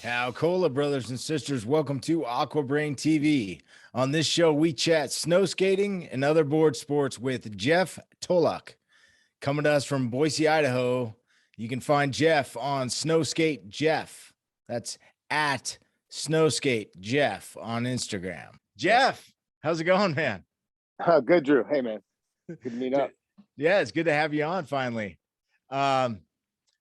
How cola, brothers and sisters. Welcome to AquaBrain TV. On this show, we chat snow skating and other board sports with Jeff Tulloch. Coming to us from Boise, Idaho. You can find Jeff on Snowskate Jeff. That's at Snowskate Jeff on Instagram. Jeff, how's it going, man? Good, Drew. Hey, man. Good to meet up. Yeah, it's good to have you on finally.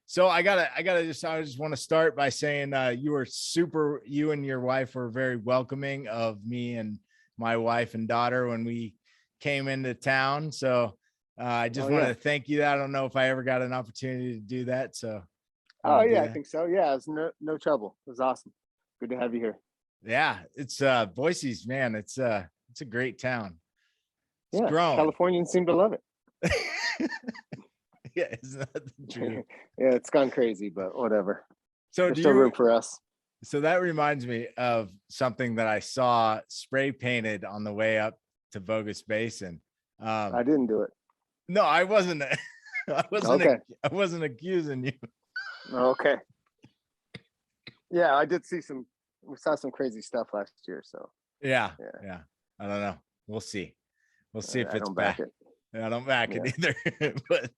So I just want to start by saying you and your wife were very welcoming of me and my wife and daughter when we came into town. So I just wanted to thank you. I don't know if I ever got an opportunity to do that. So I think so. Yeah, it's no trouble. It was awesome. Good to have you here. Yeah, it's Boise's, man. It's a great town. It's growing. Californians seem to love it. Yeah, isn't that the truth? Yeah, it's gone crazy, but whatever. So there's still room for us. So that reminds me of something that I saw spray painted on the way up to Bogus Basin. I didn't do it. No, I wasn't. I wasn't accusing you. Okay. Yeah, I did see we saw some crazy stuff last year. So yeah. I don't know. We'll see. We'll see if it's back. I don't back it either. But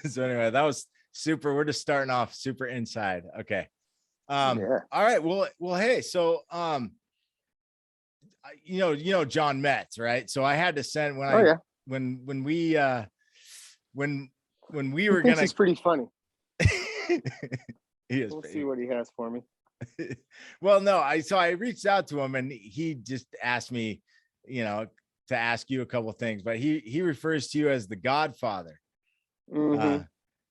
so anyway, that was super. We're just starting off super inside. Okay. All right. Well, hey, so you know John Metz, right? So I had to send when we were gonna. He's pretty funny. We'll see what he has for me. Well, no, I reached out to him and he just asked me, to ask you a couple of things, but he refers to you as the Godfather. Mm-hmm.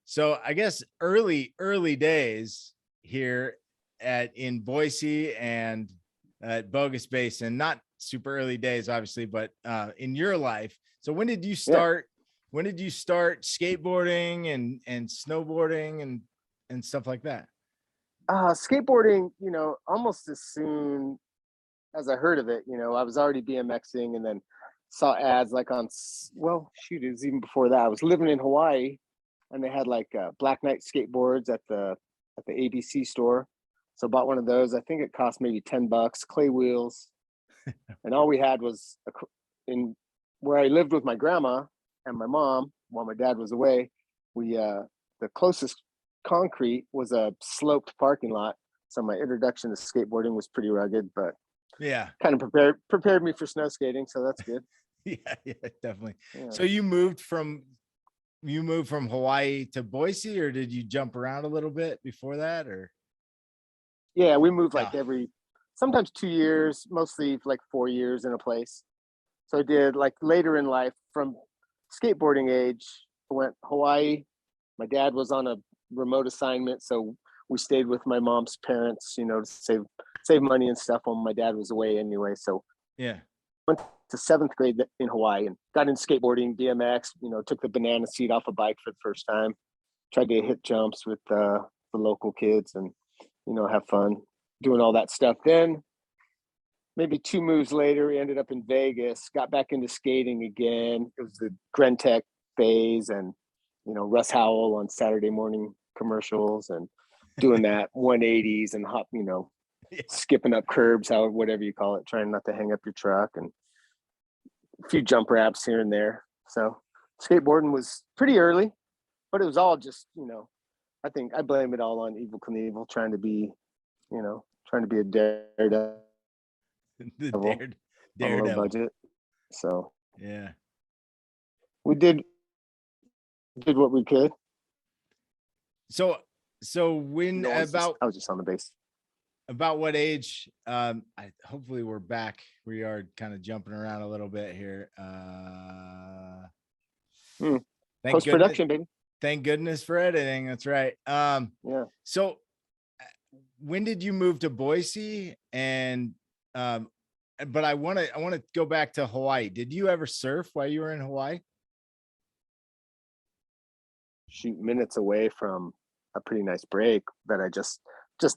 So I guess early days here in Boise and at Bogus Basin, not super early days, obviously, but in your life. So when did you start? Yeah. When did you start skateboarding and snowboarding and stuff like that? Skateboarding, almost as soon as I heard of it, I was already BMXing and then saw ads like it was even before that. I was living in Hawaii and they had like Black Knight skateboards at the ABC store. So I bought one of those. I think it cost maybe $10, clay wheels. And all we had was in where I lived with my grandma and my mom while my dad was away. The closest concrete was a sloped parking lot. So my introduction to skateboarding was pretty rugged, but kind of prepared me for snow skating. So that's good. Yeah, definitely. Yeah. So you moved from Hawaii to Boise, or did you jump around a little bit before that, or? Yeah, we moved like sometimes 2 years, mostly like 4 years in a place. So I did like later in life from skateboarding age, I went Hawaii. My dad was on a remote assignment, so we stayed with my mom's parents, to save money and stuff while my dad was away anyway. So went to 7th grade in Hawaii and got into skateboarding, BMX, took the banana seat off a bike for the first time, tried to hit jumps with the local kids and, have fun doing all that stuff. Then maybe 2 moves later, we ended up in Vegas, got back into skating again. It was the Grentech phase and, Russ Howell on Saturday morning commercials and doing that 180s and hop, skipping up curbs, whatever you call it, trying not to hang up your truck and a few jump wraps here and there. So skateboarding was pretty early, but it was all just, I think I blame it all on Evel Knievel trying to be a daredevil. The daredevil budget. So yeah, we did what we could. So when I was just on the base. About what age? Hopefully we're back. We are kind of jumping around a little bit here. Post-production, baby. Thank goodness for editing. That's right. So when did you move to Boise? And but I want to go back to Hawaii. Did you ever surf while you were in Hawaii? Shoot, minutes away from a pretty nice break that I just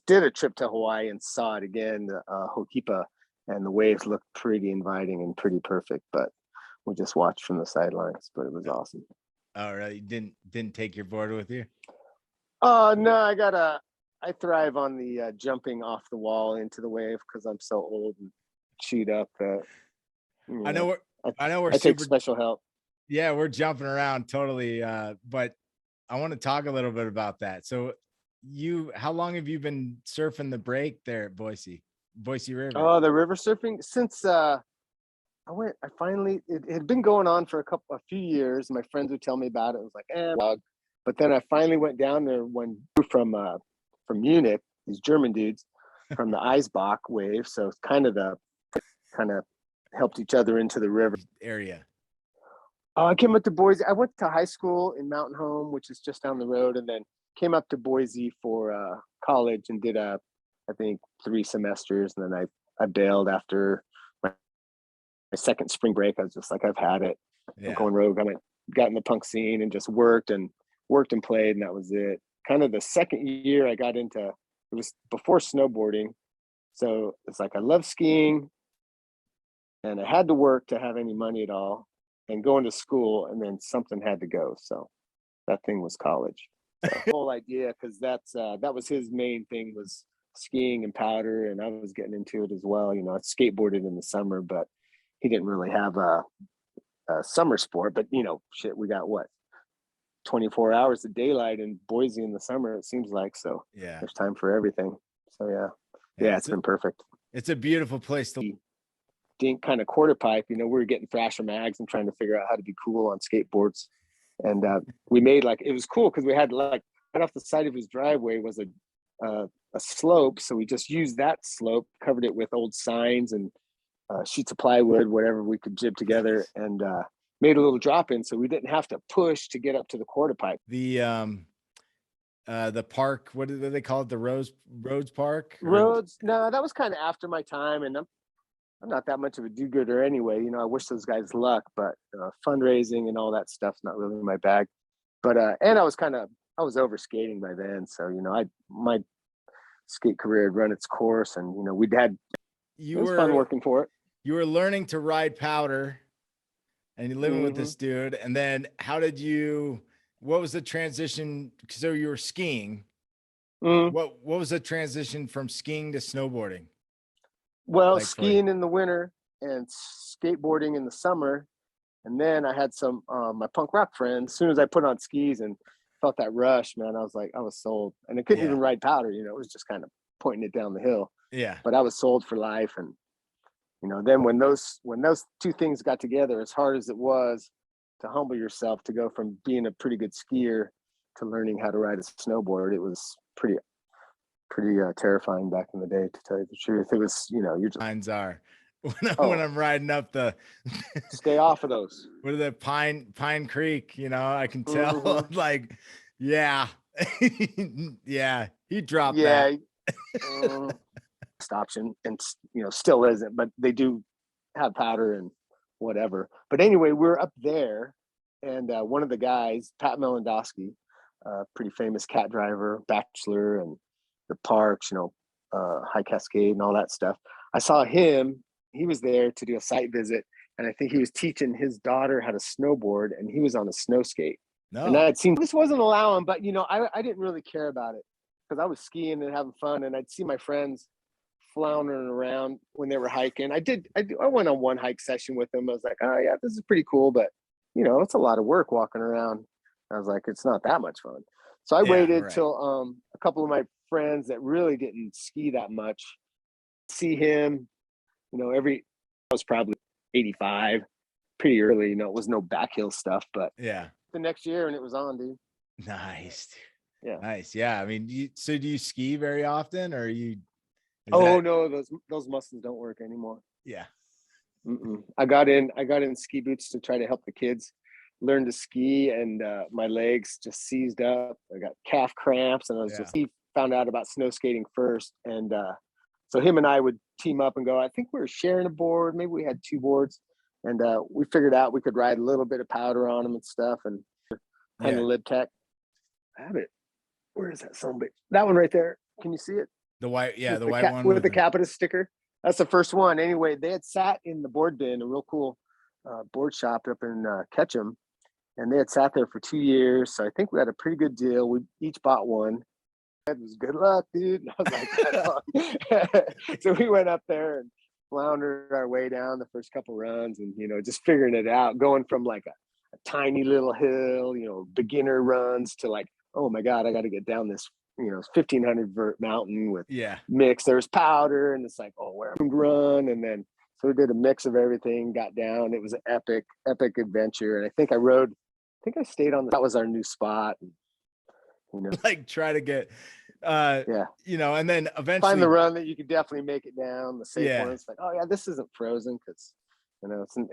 did a trip to Hawaii and saw it again, Hokipa, and the waves looked pretty inviting and pretty perfect, but we just watched from the sidelines, but it was awesome. All right. You didn't take your board with you? No, I got I thrive on the jumping off the wall into the wave because I'm so old and chewed up. I know we're I take super, special help. yeah, we're jumping around totally. But I want to talk a little bit about that. So how long have you been surfing the break there at Boise River? Oh, the river surfing since it had been going on for a few years. My friends would tell me about it. It was like, but then I finally went down there from Munich, these German dudes from the Eisbach wave. So it's kind of helped each other into the river area. I came up to Boise. I went to high school in Mountain Home, which is just down the road, and then came up to Boise for college and did I think 3 semesters, and then I bailed after my second spring break. I was just like, I've had it. I'm going rogue. Got in the punk scene and just worked and played, and that was it. Kind of the second year I got into, it was before snowboarding, so it's like I love skiing, and I had to work to have any money at all, and going to school, and then something had to go. So that thing was college. So the whole idea, because that was his main thing, was skiing and powder, and I was getting into it as well. You know, I skateboarded in the summer, but he didn't really have a summer sport. But you know, shit, we got 24 hours of daylight in Boise in the summer, it seems like. So yeah, there's time for everything. So yeah, it's been perfect. It's a beautiful place to dink kind of quarter pipe. You know, we were getting Thrasher mags and trying to figure out how to be cool on skateboards. And we made it was cool because we had right off the side of his driveway was a slope. So we just used that slope, covered it with old signs and sheets of plywood, whatever we could jib together, and made a little drop in, so we didn't have to push to get up to the quarter pipe. The park, what do they call it? The Rhodes Park? Rhodes? No, that was kind of after my time, and I'm not that much of a do-gooder anyway. You know, I wish those guys luck, but fundraising and all that stuff's not really my bag. But and I was over skating by then, so you know, my skate career had run its course, and you know, it was fun working for it. You were learning to ride powder, and you're living with this dude. And then what was the transition? So you were skiing. What was the transition from skiing to snowboarding? Well, skiing in the winter and skateboarding in the summer. And then I had some my punk rock friends. As soon as I put on skis and felt that rush, man, I was sold. And I couldn't even ride powder, you know, it was just kind of pointing it down the hill. Yeah. But I was sold for life. And you know, then when those two things got together, as hard as it was to humble yourself to go from being a pretty good skier to learning how to ride a snowboard, it was pretty terrifying back in the day, to tell you the truth. It was, you know, you're just signs are when I'm riding up the stay off of those. What are the Pine Creek? You know, I can tell like, yeah, yeah, he dropped that. Option, and you know, still isn't, but they do have powder and whatever. But anyway, we're up there, and one of the guys, Pat Melandoski, pretty famous cat driver, bachelor, and the parks, you know, High Cascade and all that stuff. I saw him. He was there to do a site visit, and I think he was teaching his daughter how to snowboard, and he was on a snow skate. No. And I had seen, this wasn't allowing, but you know, I didn't really care about it because I was skiing and having fun, and I'd see my friends floundering around when they were hiking. I went on one hike session with them. I was like, oh yeah, this is pretty cool, but you know, it's a lot of work walking around. I was like, it's not that much fun. So I waited till a couple of my friends that really didn't ski that much see him. You know, I was probably 85, pretty early. You know, it was no backhill stuff, but yeah, the next year, and it was on, dude. Nice. Yeah, nice. Yeah, I mean, so do you ski very often, or you? No, those muscles don't work anymore. Yeah. I got in ski boots to try to help the kids learn to ski, and my legs just seized up. I got calf cramps, and he found out about snow skating first, and so him and I would team up and go. I think we were sharing a board, maybe we had 2 boards, and we figured out we could ride a little bit of powder on them and stuff, and kind of lib tech. I have it. Where is that son? That one right there. Can you see it? The white, the white one with the Capita sticker. That's the first one. Anyway, they had sat in the board bin, a real cool board shop up in Ketchum, and they had sat there for 2 years. So I think we had a pretty good deal. We each bought one, It was good luck, dude. And I was like, right on. So we went up there and floundered our way down the first couple runs, and just figuring it out, going from like a tiny little hill, beginner runs to like, oh my God, I got to get down this 1,500 vert mountain with mix. There's powder, and it's like, oh, where I'm run. And then so we did a mix of everything, got down. It was an epic adventure. And I think I stayed on that was our new spot. And, like try to get and then eventually find the run that you could definitely make it down, the safe ones. Like, oh yeah, this isn't frozen, because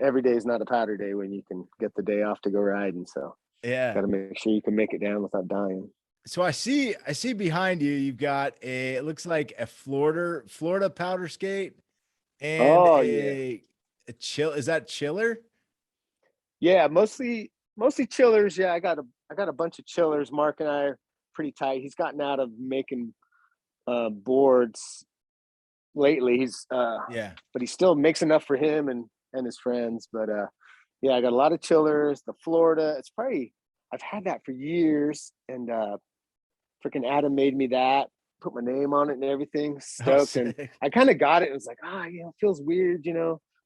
every day is not a powder day when you can get the day off to go riding. So got to make sure you can make it down without dying. So I see behind you, you've got it looks like a Florida powder skate and a chill. Is that chiller? Yeah, mostly chillers. Yeah, I got a bunch of chillers. Mark and I are pretty tight. He's gotten out of making boards lately. He's but he still makes enough for him and his friends. But I got a lot of chillers. The Florida, it's probably, I've had that for years, and freaking Adam made me that, put my name on it and everything. Stoked. And I kind of got it. It was like, it feels weird,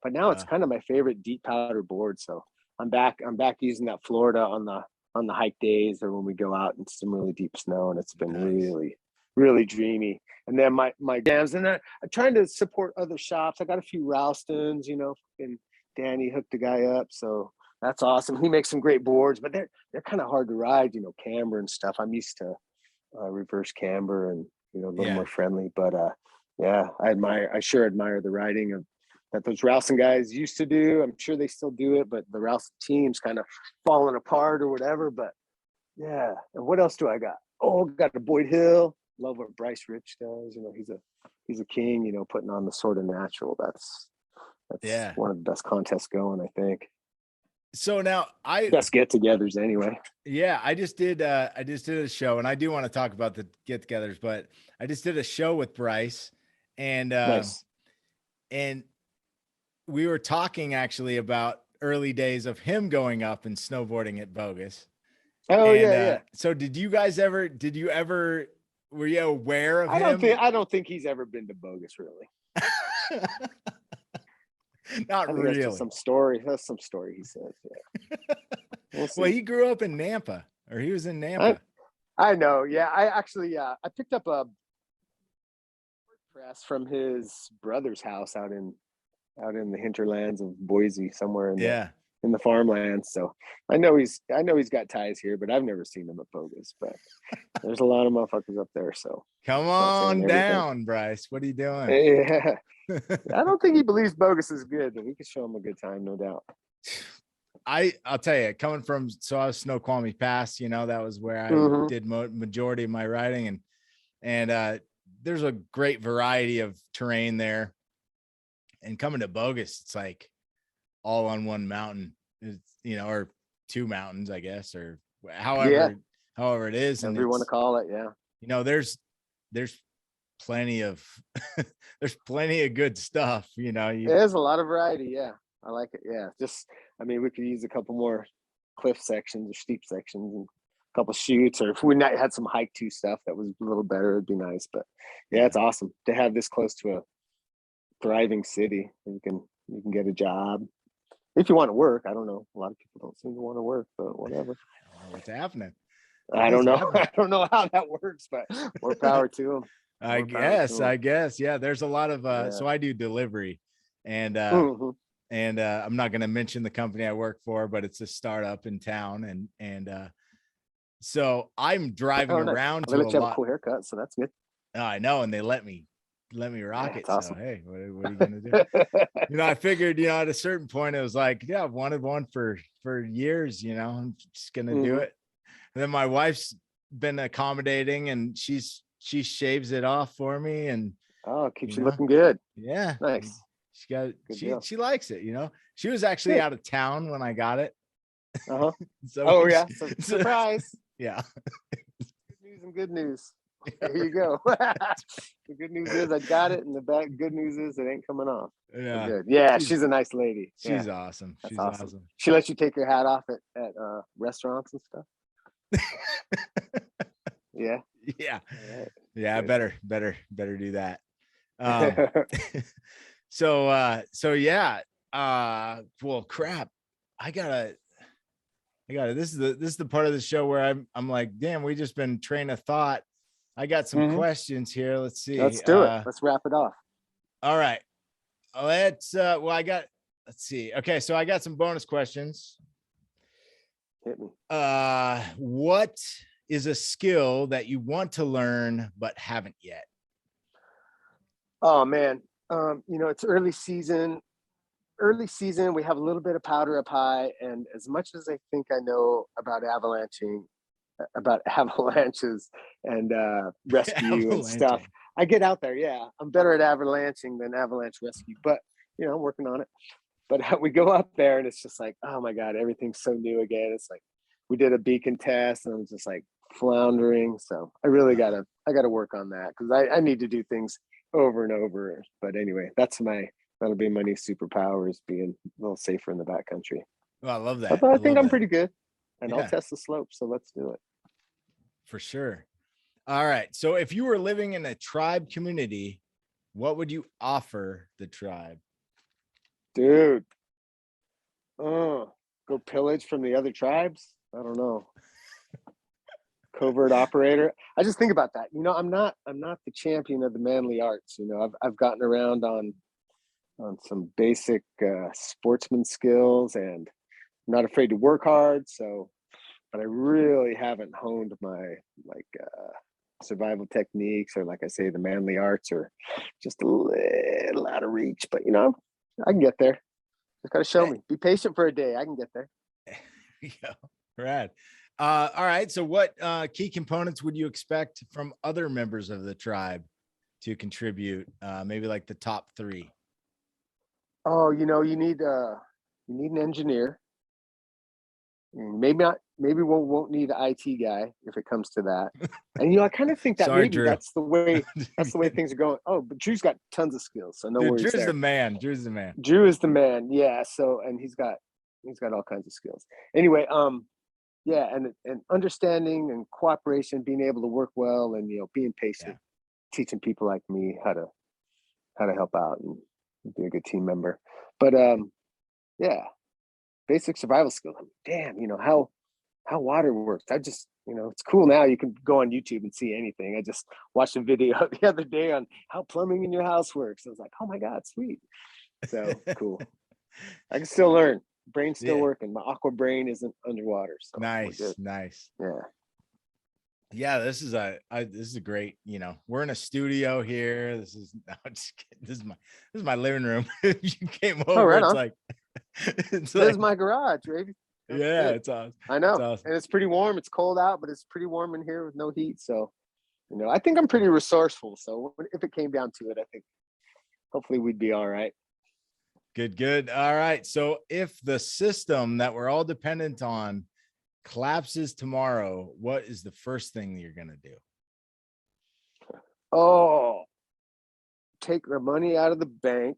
but now it's kind of my favorite deep powder board. So I'm back using that Florida on the hike days, or when we go out in some really deep snow, and it's been really, really dreamy. And then my jams, and I'm trying to support other shops. I got a few Ralstons, and Danny hooked the guy up, so that's awesome. He makes some great boards, but they're kind of hard to ride, camber and stuff. I'm used to reverse camber and a little more friendly. But I sure admire the riding that those Ralston guys used to do. I'm sure they still do it, but the Ralston team's kind of falling apart or whatever. But and what else do I got? Oh, got the Boyd Hill. Love what Bryce Rich does. He's a king. Putting on the sort of natural. That's one of the best contests going, I think. So now best get-togethers anyway. Yeah, I just did a show, and I do want to talk about the get-togethers, but I just did a show with Bryce, and nice. And we were talking actually about early days of him going up and snowboarding at Bogus. Oh, yeah. So did you ever were you aware of him? I don't think he's ever been to Bogus, really. Not really. That's some story he says. Yeah. Well, he grew up in Nampa, or he was in Nampa. I know. Yeah, I actually I picked up a press from his brother's house out in the hinterlands of Boise, somewhere in the farmlands. So I know he's got ties here, but I've never seen him at Bogus. But there's a lot of motherfuckers up there. So come on down, Bryce. What are you doing? Yeah. I don't think he believes Bogus is good, but we could show him a good time, no doubt. I'll tell you, coming from, so I was Snoqualmie Pass, that was where I did majority of my riding, and there's a great variety of terrain there. And coming to Bogus, it's like all on one mountain, or two mountains, I guess, or however it is. Whatever you want to call it. Yeah. There's plenty of good stuff. There's a lot of variety. Yeah. I like it. Yeah. We could use a couple more cliff sections or steep sections and a couple shoots, or if we had some hike to stuff that was a little better, it'd be nice. But yeah, it's awesome to have this close to a thriving city. You can get a job if you want to work. I don't know. A lot of people don't seem to want to work, but whatever. I don't know what's happening. I don't know. I don't know how that works, but more power to them. I guess. Yeah. There's a lot of, so I do delivery, and I'm not going to mention the company I work for, but it's a startup in town. And so I'm driving around to a lot. Have a cool haircut, so that's good. I know. And they let me rock it. Awesome. So, hey, what are you going to do? I figured, at a certain point, it was like, I've wanted one for years, I'm just going to do it. And then my wife's been accommodating, and she shaves it off for me, and keeps you looking good. Yeah. Nice. She likes it, she was actually out of town when I got it. So surprise. Yeah. Good news. There you go. The good news is I got it, and the good news is it ain't coming off. Yeah. Good. Yeah, she's a nice lady. She's awesome. She's awesome. She lets you take your hat off at restaurants and stuff. Yeah. Yeah. Right. Yeah. Good. Better do that. Um, so yeah. Well, crap. I gotta, this is the part of the show where I'm like, damn, we just been train of thought. I got some questions here. Let's see. Let's do it. Let's wrap it off. All right. Let's see. Okay, so I got some bonus questions. Hit me. What is a skill that you want to learn but haven't yet? Oh man. It's early season. We have a little bit of powder up high, and as much as I think I know about avalanches and rescue and stuff, I get out there. Yeah, I'm better at avalanching than avalanche rescue, but I'm working on it. But we go up there and it's just like, oh my God, everything's so new again. It's like we did a beacon test and I was just like floundering. So I really gotta work on that because I need to do things over and over. But anyway, that'll be my new superpower, is being a little safer in the backcountry. Oh, I love that. Although I think I'm pretty good, and I'll test the slope. So let's do it. For sure. All right. So if you were living in a tribe community, what would you offer the tribe? Dude, go pillage from the other tribes? I don't know. Covert operator. I just think about that. I'm not the champion of the manly arts. I've gotten around on some basic sportsman skills, and I'm not afraid to work hard. So, but I really haven't honed my survival techniques, or like I say, the manly arts, or just a little out of reach. But I can get there. Just gotta show me. Be patient for a day. I can get there. Yeah, rad. All right. So what key components would you expect from other members of the tribe to contribute? Maybe like the top 3. Oh, you need an engineer. Maybe not. Maybe we won't need an IT guy if it comes to that. And I kind of think that maybe Drew. That's the way things are going. Oh, but Drew's got tons of skills, so no worries. Drew's there. the man. Drew is the man. Yeah. So, and he's got all kinds of skills. Anyway, yeah, and understanding and cooperation, being able to work well, and being patient, teaching people like me how to help out and be a good team member. But yeah, basic survival skills. Damn, how water works. I just, it's cool now. You can go on YouTube and see anything. I just watched a video the other day on how plumbing in your house works. I was like, oh my God, sweet. So cool. I can still learn. Brain's still working. My aqua brain isn't underwater. So nice. Yeah, this is a great, we're in a studio here. This is my living room. If you came over, right, it's like this is my garage, baby. Yeah, it's awesome. I know. It's awesome. And it's pretty warm. It's cold out, but it's pretty warm in here with no heat. So, I think I'm pretty resourceful. So if it came down to it, I think hopefully we'd be all right. Good. All right. So if the system that we're all dependent on collapses tomorrow, what is the first thing that you're going to do? Oh, take the money out of the bank.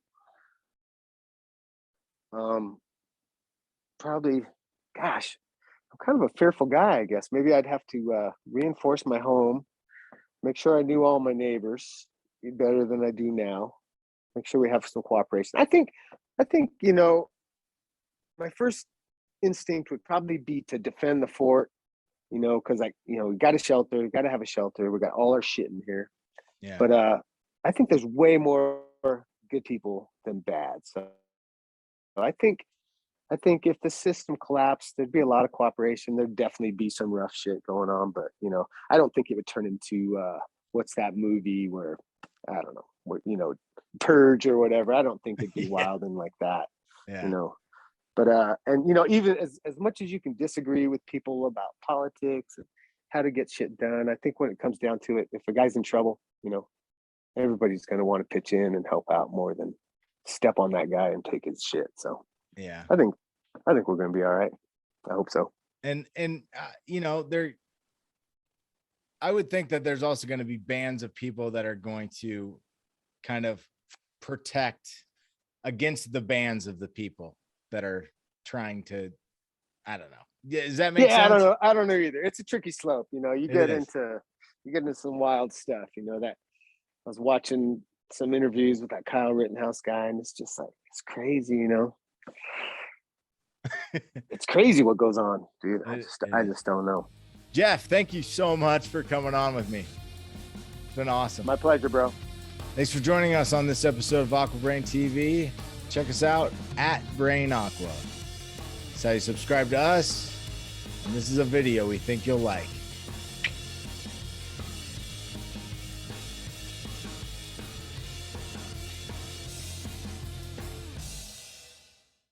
Probably, gosh, I'm kind of a fearful guy, I guess. Maybe I'd have to reinforce my home, make sure I knew all my neighbors better than I do now, make sure we have some cooperation. I think, my first instinct would probably be to defend the fort, because we got a shelter, we got to have a shelter. We got all our shit in here. Yeah. But I think there's way more good people than bad. So I think if the system collapsed, there'd be a lot of cooperation. There'd definitely be some rough shit going on, but I don't think it would turn into what's that movie where, I don't know, where, Purge or whatever. I don't think it'd be wild and like that. Yeah. But and even as much as you can disagree with people about politics and how to get shit done, I think when it comes down to it, if a guy's in trouble, everybody's going to want to pitch in and help out more than step on that guy and take his shit. So yeah, I think we're going to be all right. I hope so. And I would think that there's also going to be bands of people that are going to kind of protect against the bands of the people that are trying to, I don't know. Does that make sense? I don't know either. It's a tricky slope. You get into You get into some wild stuff, that I was watching some interviews with that Kyle Rittenhouse guy, and it's just like, it's crazy, It's crazy what goes on, dude. I just don't know. Jeff, thank you so much for coming on with me. It's been awesome. My pleasure, bro. Thanks for joining us on this episode of AquaBrain TV. Check us out at Brain Aqua. That's how you subscribe to us. And this is a video we think you'll like.